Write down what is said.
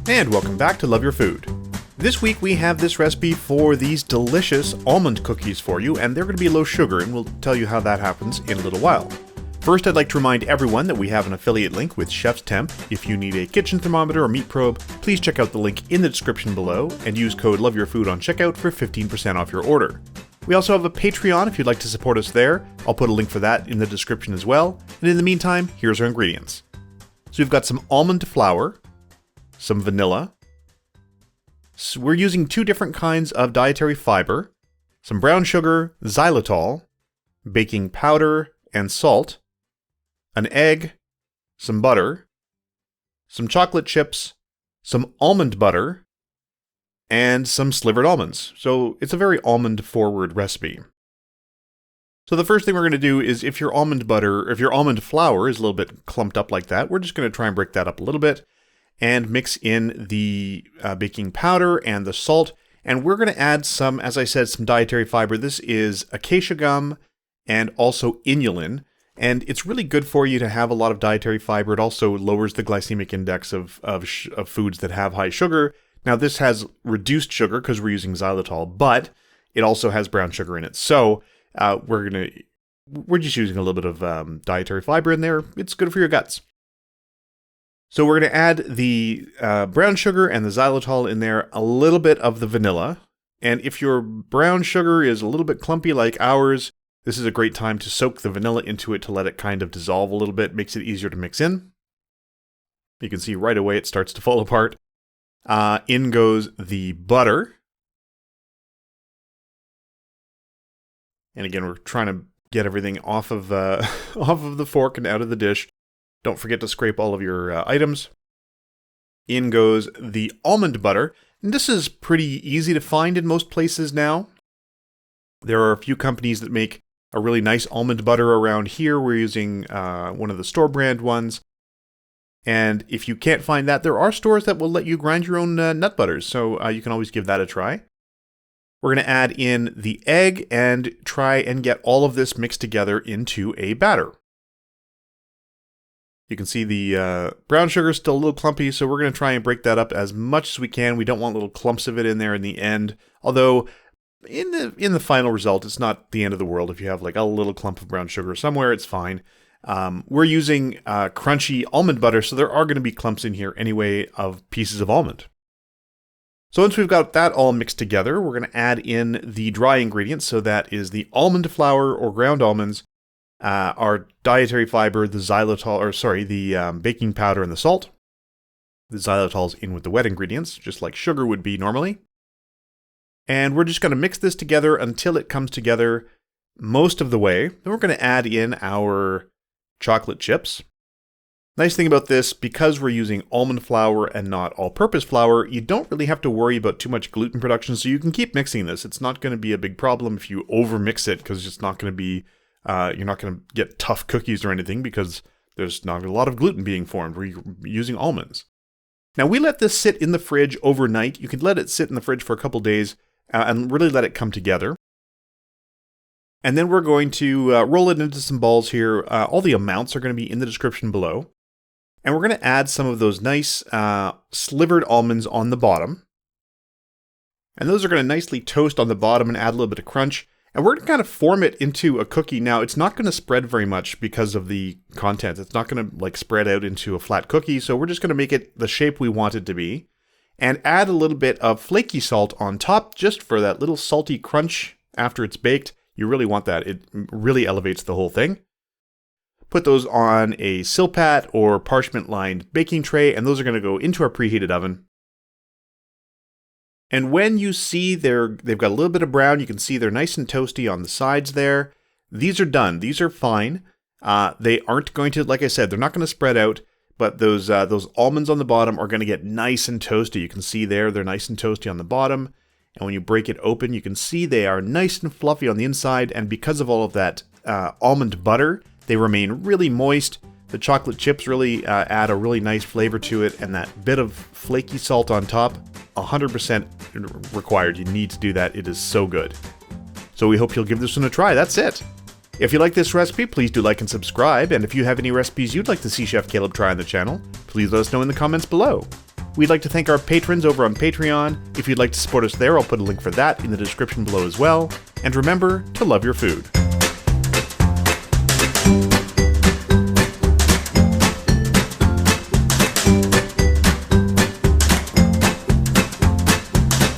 And welcome back to Love Your Food. This week we have this recipe for these delicious almond cookies for you, and they're going to be low sugar, and we'll tell you how that happens in a little while. First, I'd like to remind everyone that we have an affiliate link with Chef's Temp. If you need a kitchen thermometer or meat probe, please check out the link in the description below and use code LOVEYOURFOOD on checkout for 15% off your order. We also have a Patreon if you'd like to support us there. I'll put a link for that in the description as well. And in the meantime, here's our ingredients. So we've got some almond flour, some vanilla. So we're using 2 different kinds of dietary fiber, some brown sugar, xylitol, baking powder, and salt, an egg, some butter, some chocolate chips, some almond butter, and some slivered almonds. So it's a very almond-forward recipe. So the first thing we're going to do is if your almond flour is a little bit clumped up like that, we're just going to try and break that up a little bit and mix in the baking powder and the salt. And we're going to add some, as I said, some dietary fiber. This is acacia gum and also inulin. And it's really good for you to have a lot of dietary fiber. It also lowers the glycemic index of foods that have high sugar. Now this has reduced sugar because we're using xylitol, but it also has brown sugar in it. So we're just using a little bit of dietary fiber in there. It's good for your guts. So we're going to add the brown sugar and the xylitol in there, a little bit of the vanilla. And if your brown sugar is a little bit clumpy like ours, this is a great time to soak the vanilla into it to let it kind of dissolve a little bit. Makes it easier to mix in. You can see right away it starts to fall apart. In goes the butter. And again, we're trying to get everything off of the fork and out of the dish. Don't forget to scrape all of your items. In goes the almond butter. And this is pretty easy to find in most places now. There are a few companies that make a really nice almond butter around here. We're using one of the store brand ones. And if you can't find that, there are stores that will let you grind your own nut butters. So you can always give that a try. We're going to add in the egg and try and get all of this mixed together into a batter. You can see the brown sugar is still a little clumpy, so we're going to try and break that up as much as we can. We don't want little clumps of it in there in the end. Although, in the final result, it's not the end of the world. If you have like a little clump of brown sugar somewhere, it's fine. We're using crunchy almond butter, so there are going to be clumps in here anyway of pieces of almond. So once we've got that all mixed together, we're going to add in the dry ingredients. So that is the almond flour or ground almonds, our dietary fiber, the xylitol, the baking powder and the salt. The xylitol's in with the wet ingredients, just like sugar would be normally. And we're just going to mix this together until it comes together most of the way. Then we're going to add in our chocolate chips. Nice thing about this, because we're using almond flour and not all-purpose flour, you don't really have to worry about too much gluten production, so you can keep mixing this. It's not going to be a big problem if you over-mix it, because it's not going to be you're not going to get tough cookies or anything because there's not a lot of gluten being formed. We're using almonds. Now, we let this sit in the fridge overnight. You can let it sit in the fridge for a couple days and really let it come together. And then we're going to roll it into some balls here. All the amounts are going to be in the description below. And we're going to add some of those nice slivered almonds on the bottom. And those are going to nicely toast on the bottom and add a little bit of crunch. And we're going to kind of form it into a cookie. Now, it's not going to spread very much because of the content. It's not going to like spread out into a flat cookie. So we're just going to make it the shape we want it to be. And add a little bit of flaky salt on top just for that little salty crunch after it's baked. You really want that. It really elevates the whole thing. Put those on a silpat or parchment-lined baking tray. And those are going to go into our preheated oven. And when you see they've got a little bit of brown, you can see they're nice and toasty on the sides there. These are done. These are fine. They aren't going to, like I said, they're not going to spread out, but those almonds on the bottom are going to get nice and toasty. You can see there, they're nice and toasty on the bottom. And when you break it open, you can see they are nice and fluffy on the inside. And because of all of that almond butter, they remain really moist. The chocolate chips really add a really nice flavor to it, and that bit of flaky salt on top, 100% required. You need to do that. It is so good. So we hope you'll give this one a try. That's it. If you like this recipe, please do like and subscribe, and if you have any recipes you'd like to see Chef Caleb try on the channel, please let us know in the comments below. We'd like to thank our patrons over on Patreon. If you'd like to support us there, I'll put a link for that in the description below as well. And remember to love your food.